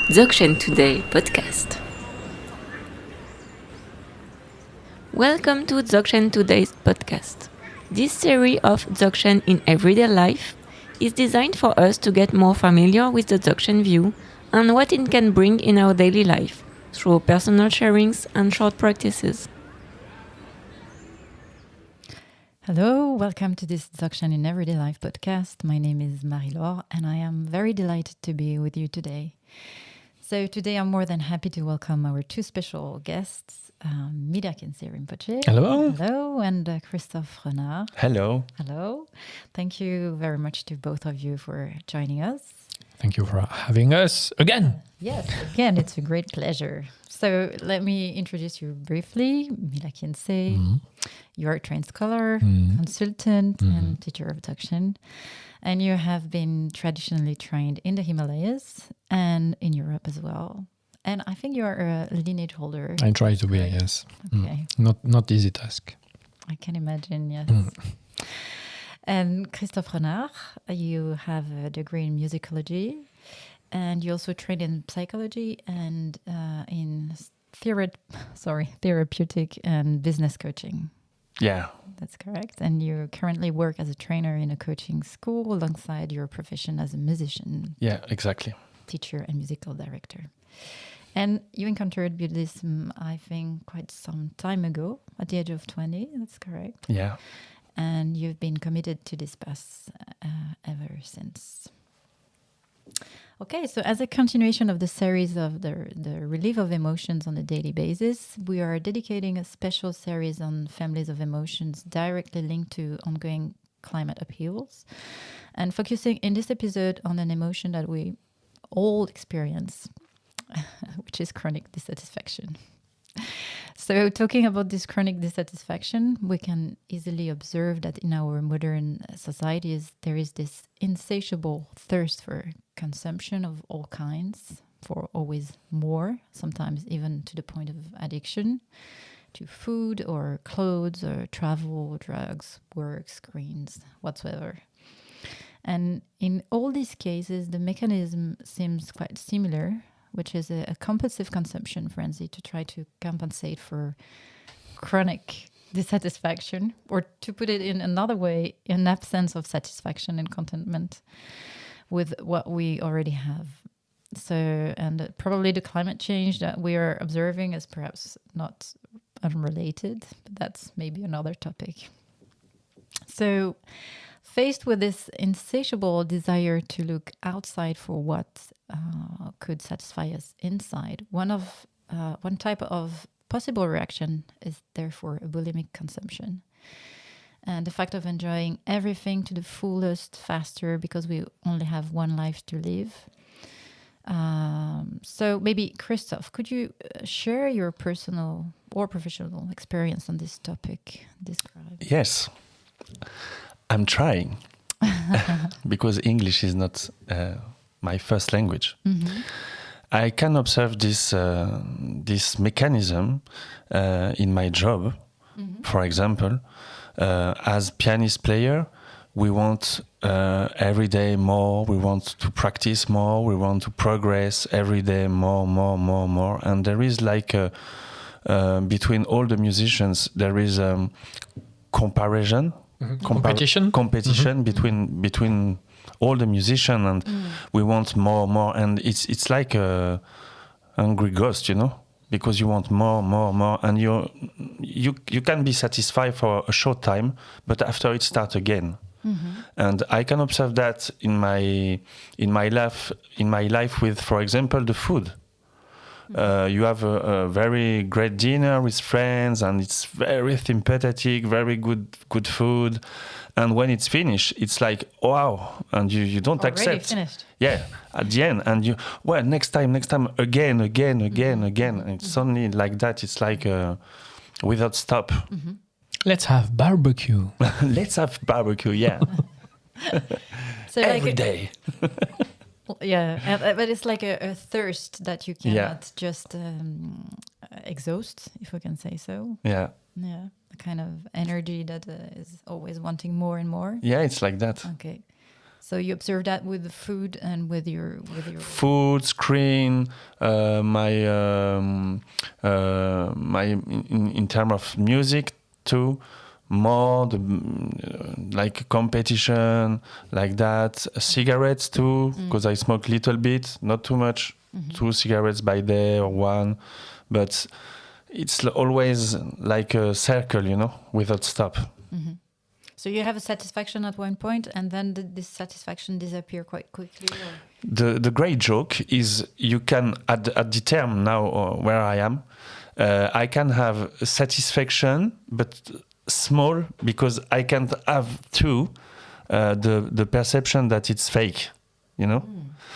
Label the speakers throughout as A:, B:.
A: Dzogchen Today podcast. Welcome to Dzogchen Today's podcast. This series of Dzogchen in everyday life is designed for us to get more familiar with the Dzogchen view and what it can bring in our daily life through personal sharings and short practices.
B: Hello, welcome to this Dzogchen in Everyday Life podcast. My name is Marie-Laure and I am very delighted to be with you today. So today I'm more than happy to welcome our two special guests, Mila Khyentse.
C: Hello.
B: Hello, and Christophe Renard.
C: Hello.
B: Hello. Thank you very much to both of you for joining us.
C: Thank you for having us again.
B: Yes, again, it's a great pleasure. So let me introduce you briefly. Mila Khyentse, you are a trained scholar, consultant, and teacher of Dzogchen. And you have been traditionally trained in the Himalayas and in Europe as well. And I think you are a lineage holder.
C: I try to be, yes.
B: Okay.
C: Not easy task.
B: I can imagine, yes. And Christophe Renard, you have a degree in musicology, and you also trained in psychology and in therapeutic and business coaching.
C: Yeah.
B: That's correct. And you currently work as a trainer in a coaching school alongside your profession as a musician.
C: Yeah, exactly.
B: Teacher and musical director. And you encountered Buddhism, I think, quite some time ago, at the age of 20. That's correct.
C: Yeah.
B: And you've been committed to this path ever since. Okay, so as a continuation of the series of the relief of emotions on a daily basis, we are dedicating a special series on families of emotions directly linked to ongoing climate upheavals, and focusing in this episode on an emotion that we all experience, which is chronic dissatisfaction. So talking about this chronic dissatisfaction, we can easily observe that in our modern societies, there is this insatiable thirst for consumption of all kinds, for always more, sometimes even to the point of addiction, to food or clothes or travel, drugs, work, screens, whatsoever. And in all these cases, the mechanism seems quite similar, which is a compulsive consumption frenzy to try to compensate for chronic dissatisfaction, or to put it in another way, an absence of satisfaction and contentment with what we already have. So, and probably the climate change that we are observing is perhaps not unrelated, but that's maybe another topic. So, faced with this insatiable desire to look outside for what could satisfy us inside, one type of possible reaction is therefore a bulimic consumption. And the fact of enjoying everything to the fullest faster because we only have one life to live. So maybe, Christophe, could you share your personal or professional experience on this topic? Describe.
C: Yes. I'm trying because English is not my first language. I can observe this mechanism in my job. For example, as pianist player, we want every day more. We want to practice more. We want to progress every day more. And there is like between all the musicians, there is comparison. Competition between all the musicians, and we want more, and it's like a hungry ghost, because you want more, and you can be satisfied for a short time, but after it starts again. And I can observe that in my life with, for example, the food. You have a very great dinner with friends, and it's very sympathetic, very good food. And when it's finished, it's like, wow, and you don't
B: Already
C: accept.
B: Finished.
C: Yeah, at the end, and next time, again, and it's suddenly like that. It's like without stop. Let's have barbecue. Let's have barbecue. Yeah,
B: So
C: every day.
B: Yeah, but it's like a thirst that you cannot just exhaust, if we can say so.
C: Yeah.
B: Yeah, a kind of energy that is always wanting more and more.
C: Yeah, it's like that.
B: Okay. So you observe that with the food and with your
C: food, screen, my in terms of music too, more like competition like that. Cigarettes too, because I smoke little bit, not too much, 2 cigarettes by day or 1, but it's always like a circle, without stop.
B: So you have a satisfaction at one point, and then this satisfaction disappear quite quickly. Or?
C: The great joke is you can at the term now where I am, I can have satisfaction, but small, because I can't have too the perception that it's fake,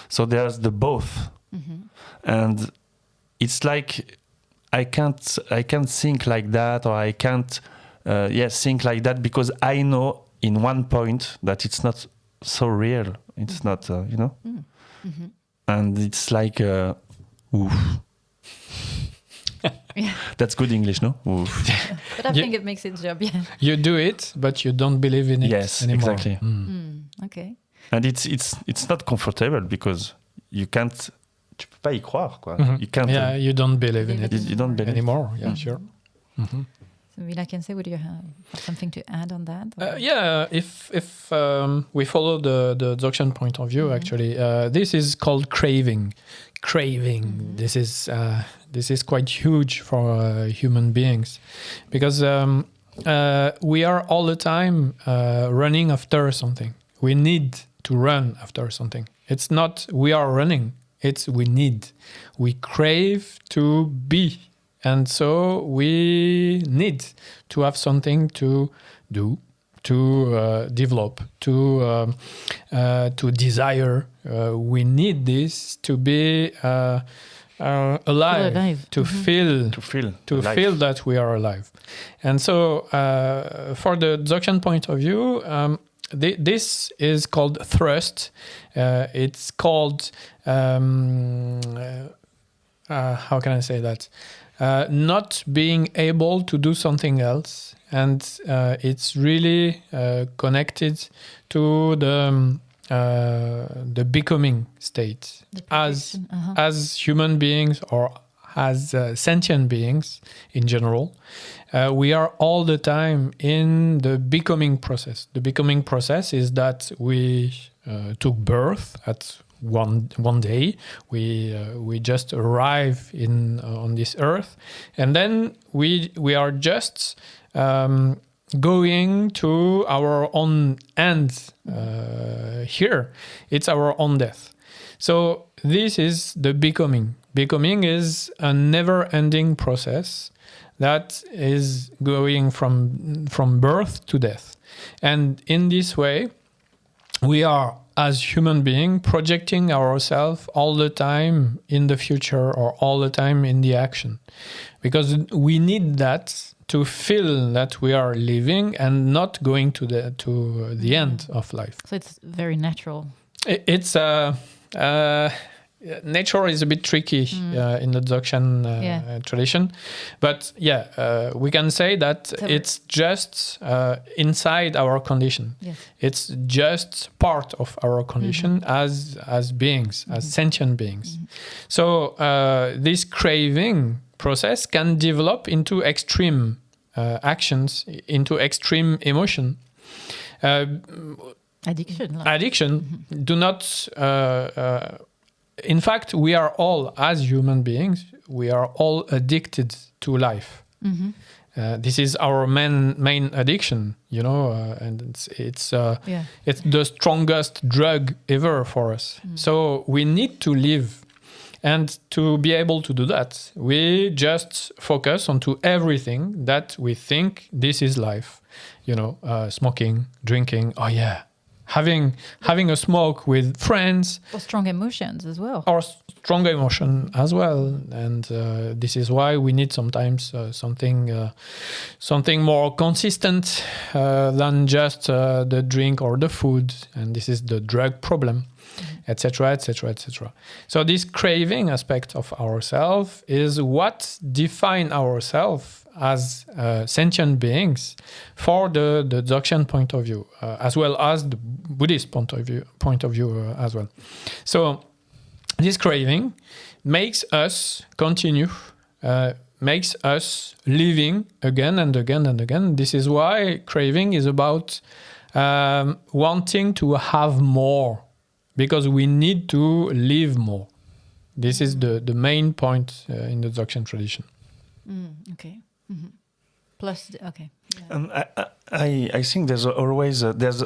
C: So there's the both, and it's like I can't think like that, or I can't think like that, because I know in one point that it's not so real. It's not, and it's like oof.
B: Yeah.
C: That's good English, no?
B: But I think it makes its job. Yeah.
D: You do it, but you don't believe in it anymore.
C: Exactly.
B: Okay.
C: And it's not comfortable, because you can't. Tu peux pas y croire, quoi. You can't.
D: Yeah, you don't believe in it.
C: You don't believe
D: anymore. Yeah, sure.
B: So Mila, Khyentse, would you have something to add on that?
D: Yeah, if we follow the Dzogchen point of view, actually, this is called craving. Craving. This is quite huge for human beings, because we are all the time running after something. We need to run after something. It's not we are running. It's we need. We crave to be. And so we need to have something to do, to develop, to desire. We need this to be alive, to feel that we are alive. And so, for the Dzogchen point of view, this is called thrust. It's called how can I say that? Not being able to do something else, and it's really connected to the becoming state as human beings, or as sentient beings in general. We are all the time in the becoming process. The becoming process is that we took birth at one day. We just arrive on this earth, and then we are just going to our own end here. It's our own death. So this is the becoming. Becoming is a never-ending process that is going from birth to death. And in this way, we are, as human beings, projecting ourselves all the time in the future, or all the time in the action. Because we need that to feel that we are living and not going to the end of life.
B: So it's very natural.
D: It's nature is a bit tricky in the Dzogchen tradition, but we can say that it's just inside our condition. Yes. It's just part of our condition as beings, as sentient beings. So this craving process can develop into extreme actions, into extreme emotion. Addiction. Do not. In fact, we are all, as human beings, we are all addicted to life. This is our main addiction, and it's the strongest drug ever for us. So we need to live, and to be able to do that, we just focus onto everything that we think this is life. Smoking, drinking. Oh yeah. Having a smoke with friends.
B: Or strong emotions as well.
D: And this is why we need sometimes something more consistent than just the drink or the food. And this is the drug problem. etc., etc., etc. So this craving aspect of ourself is what define ourselves as sentient beings for the Dzogchen point of view, as well as the Buddhist point of view as well. So this craving makes us continue, makes us living again and again and again. This is why craving is about wanting to have more, because we need to live more. This is the main point in the Dzogchen tradition.
B: Okay. Mm-hmm. Plus, okay. Yeah.
C: And I think there's always there's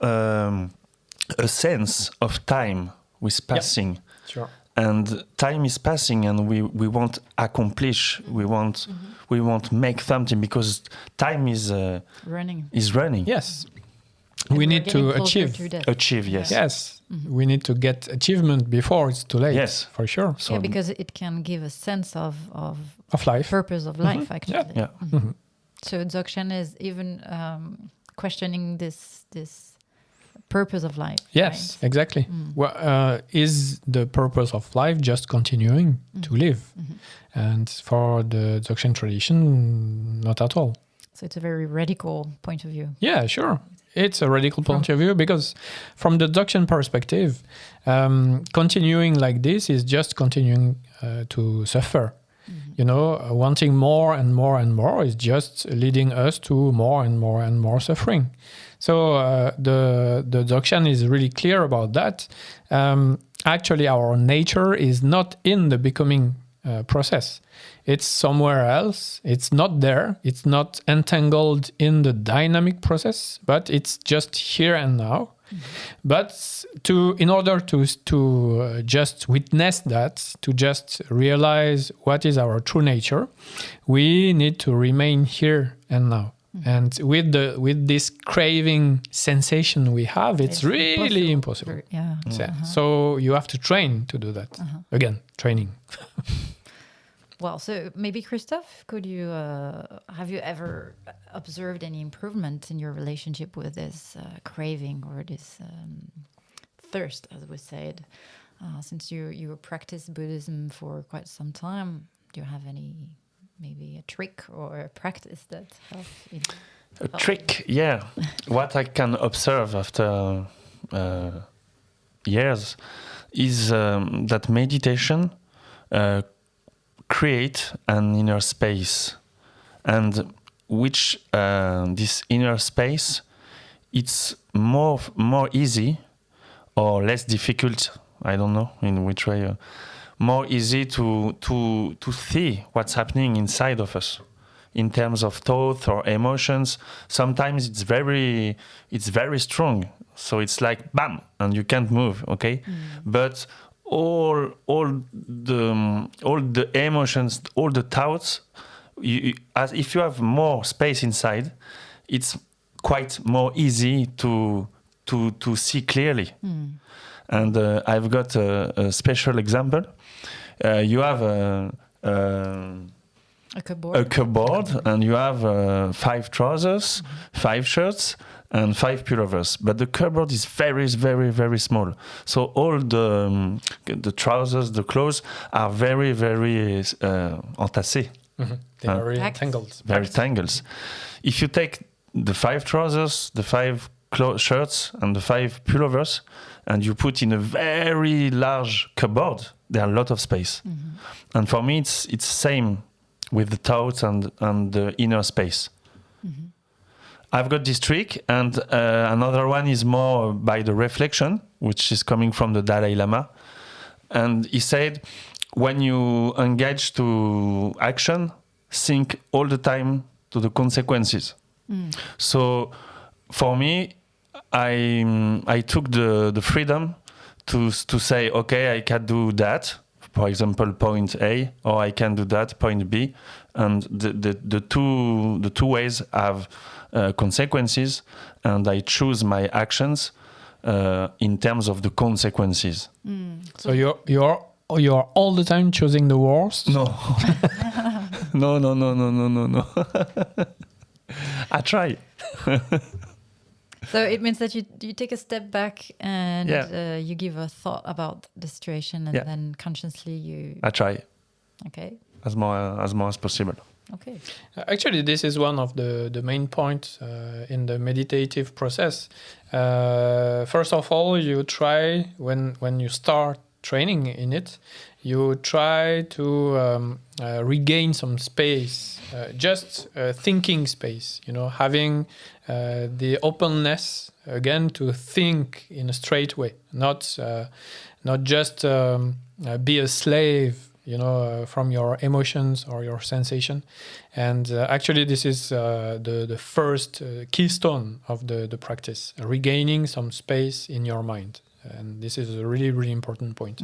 C: a sense of time with passing.
D: Yep. Sure.
C: And time is passing, and we won't accomplish. We won't make something because time is
B: running.
C: Yes.
B: And
C: we
B: need to achieve.
C: Yes.
D: Yes. Mm-hmm. We need to get achievement before it's too late.
C: Yes,
D: for sure.
B: So because it can give a sense of
D: life,
B: purpose of life. Actually.
C: Yeah.
B: Mm-hmm. Mm-hmm. So Dzogchen is even questioning this purpose of life.
D: Yes,
B: right?
D: Exactly. Well, is the purpose of life just continuing to live? And for the Dzogchen tradition, not at all.
B: So it's a very radical point of view.
D: Yeah, sure. It's a radical point of view because from the Dzogchen perspective, continuing like this is just continuing to suffer. You know, wanting more and more and more is just leading us to more and more and more suffering. So the Dzogchen is really clear about that. Actually, our nature is not in the becoming process. It's somewhere else. It's not there. It's not entangled in the dynamic process, but it's just here and now. But in order to just witness that, to just realize what is our true nature, we need to remain here and now. And with this craving sensation we have, it's really impossible.
B: Yeah.
D: So you have to train to do that. Again, training.
B: Well, so maybe Christophe, could you have you ever observed any improvement in your relationship with this craving or this thirst, as we said, since you practice Buddhism for quite some time? Do you have any maybe a trick or a practice that helps?
C: A trick, yeah. What I can observe after years is that meditation create an inner space, and which this inner space, it's more easy or less difficult, I don't know in which way, more easy to see what's happening inside of us in terms of thoughts or emotions. Sometimes it's very strong, so it's like bam and you can't move, okay? But all the emotions, all the thoughts, as if you have more space inside, it's quite more easy to see clearly. And I've got a special example. You have a cupboard, and you have 5 trousers, 5 shirts, and 5 pullovers. But the cupboard is very, very, very small. So all the trousers, the clothes are very, very entassés.
D: They are very tangled.
C: Very tangled. If you take the 5 trousers, the 5 shirts, and the 5 pullovers, and you put in a very large cupboard, there are a lot of space. And for me, it's the same with the thoughts and the inner space. I've got this trick, and another one is more by the reflection, which is coming from the Dalai Lama. And he said, when you engage to action, think all the time to the consequences. So for me, I took the freedom to say, okay, I can do that, for example, point A, or I can do that, point B, and the two ways have consequences, and I choose my actions in terms of the consequences.
D: So you're all the time choosing the worst?
C: No. No. I try.
B: So it means that you take a step back and you give a thought about the situation, and then consciously
C: I try.
B: Okay.
C: As more as possible.
B: Okay.
D: Actually, this is one of the main points in the meditative process. First of all, you try when you start training in it, you try to regain some space, just thinking space. Having the openness again to think in a straight way, not just be a slave. From your emotions or your sensation. And actually, this is the first keystone of the practice, regaining some space in your mind. And this is a really, really important point.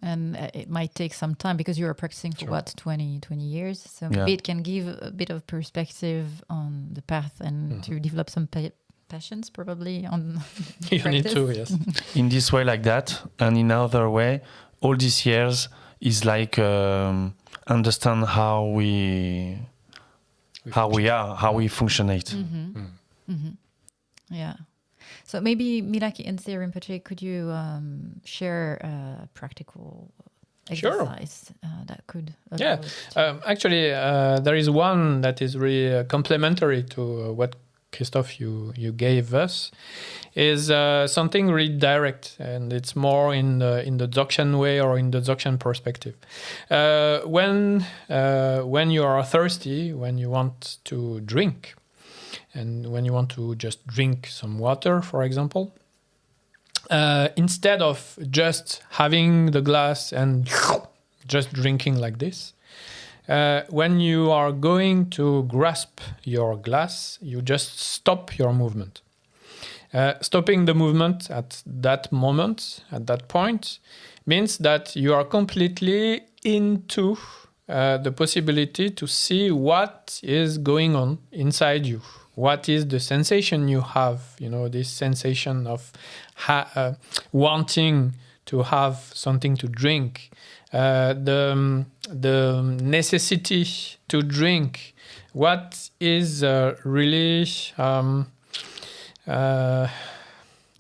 B: And it might take some time because you are practicing for 20 years. So maybe it can give a bit of perspective on the path and to develop some passions probably on
D: You need to, yes.
C: In this way like that, and in other way, all these years is like understand how we are, how we functionate.
B: Yeah. So maybe Mila, Khyentse, Rinpoche, could you share a practical exercise that could allow
D: actually, there is one that is really complementary to what Christophe you gave us, is something really direct, and it's more in the Dzogchen way or in the Dzogchen perspective. When you are thirsty, when you want to drink, and when you want to just drink some water, for example, instead of just having the glass and just drinking like this, when you are going to grasp your glass, you just stop your movement. Stopping the movement at that moment, at that point, means that you are completely into the possibility to see what is going on inside you. What is the sensation you have? This sensation of wanting to have something to drink. The necessity to drink. What is really
B: the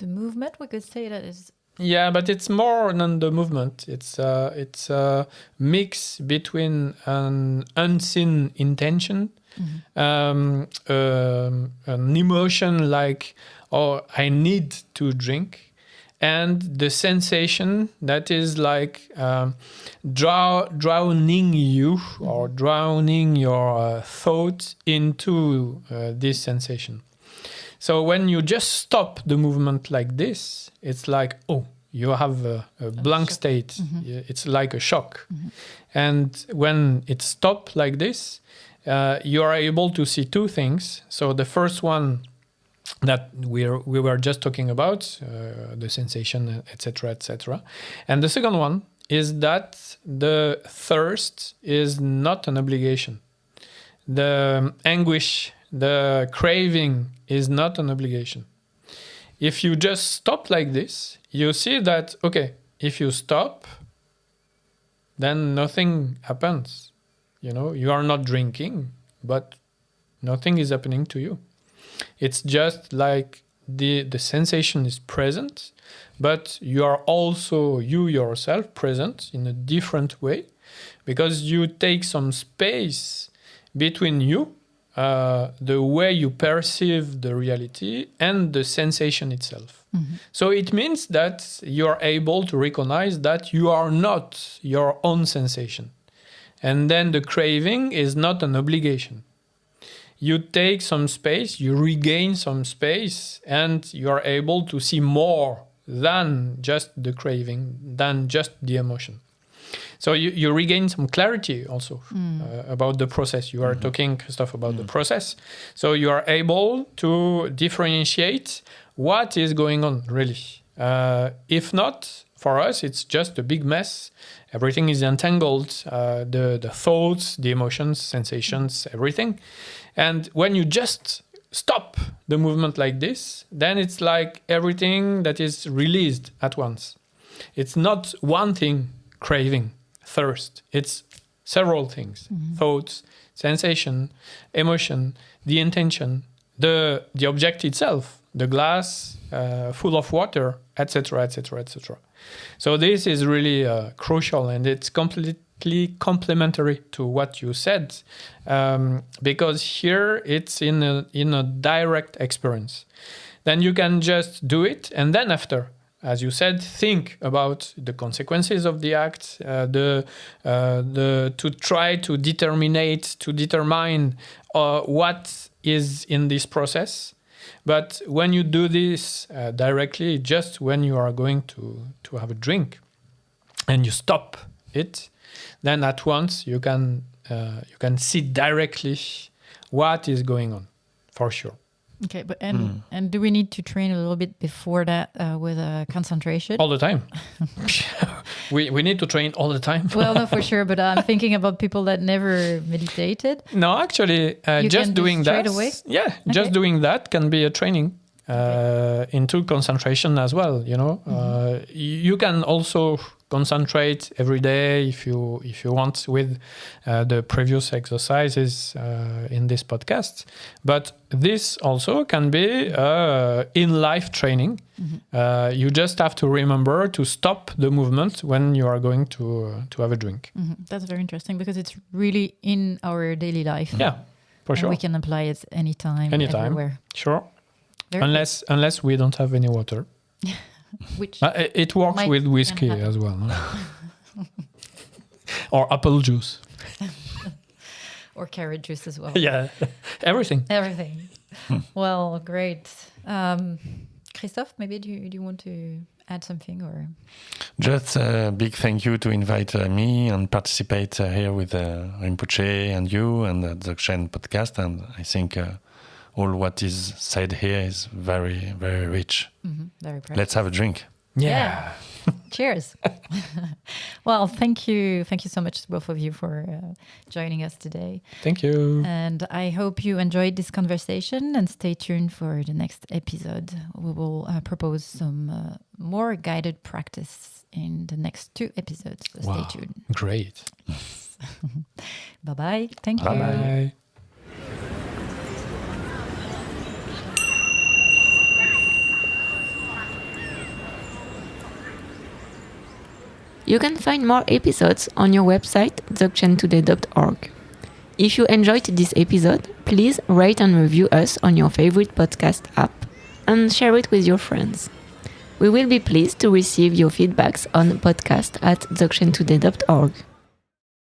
B: movement? We could say that is.
D: Yeah, but it's more than the movement. It's a mix between an unseen intention, an emotion like, "Oh, I need to drink," and the sensation that is like drowning you or drowning your thoughts into this sensation. So when you just stop the movement like this, it's like, you have a blank state. It's like a shock. And when it stops like this, you are able to see two things. So the first one that we were just talking about, the sensation, etc., etc. And the second one is that the thirst is not an obligation. The anguish, the craving is not an obligation. If you just stop like this, you see that, if you stop, then nothing happens. You are not drinking, but nothing is happening to you. It's just like the sensation is present, but you are also, you yourself, present in a different way, because you take some space between you, the way you perceive the reality, and the sensation itself. So it means that you are able to recognize that you are not your own sensation. And then the craving is not an obligation. You take some space, you regain some space, and you are able to see more than just the craving, than just the emotion. So you regain some clarity also about the process. You are talking, Christophe, about the process. So you are able to differentiate what is going on, really. If not, for us, it's just a big mess. Everything is entangled, the thoughts, the emotions, sensations, everything. And when you just stop the movement like this, then it's like everything that is released at once. It's not one thing, craving, thirst. It's several things. Thoughts, sensation, emotion, the intention, the object itself, the glass full of water, etc., etc., etc. So this is really crucial, and it's completely complementary to what you said, because here it's in a direct experience. Then you can just do it, and then after, as you said, think about the consequences of the act, to try to determine what is in this process. But when you do this directly, just when you are going to have a drink, and you stop it, then at once you can see directly what is going on, for sure.
B: Okay, but and do we need to train a little bit before that with concentration?
D: All the time. we need to train all the time.
B: Well, no, for sure. But I'm thinking about people that never meditated.
D: No, actually, just doing that. Away? Yeah, okay. Just doing that can be a training into concentration as well. You know, you can also concentrate every day if you want with the previous exercises in this podcast. But this also can be in life training. You just have to remember to stop the movement when you are going to have a drink.
B: That's very interesting because it's really in our daily life.
D: Yeah, for sure.
B: We can apply it anytime, everywhere.
D: Sure. Unless we don't have any water. Which it works with whiskey as well. No? Or apple juice.
B: Or carrot juice as well.
D: Yeah, everything.
B: Well, great. Christophe, maybe do you want to add something? Or
C: just a big thank you to invite me and participate here with Rinpoche and you and the Dzogchen podcast. And I think all what is said here is very, very rich.
B: Very precious.
C: Let's have a drink.
D: Yeah.
B: Cheers. Well, thank you so much, both of you, for joining us today.
D: Thank you.
B: And I hope you enjoyed this conversation, and stay tuned for the next episode. We will propose some more guided practice in the next 2 episodes. So
D: wow.
B: Stay tuned.
D: Great.
B: Bye-bye. Thank you.
D: Bye-bye.
A: You can find more episodes on your website, dzogchentoday.org. If you enjoyed this episode, please rate and review us on your favorite podcast app and share it with your friends. We will be pleased to receive your feedbacks on podcast@dzogchentoday.org.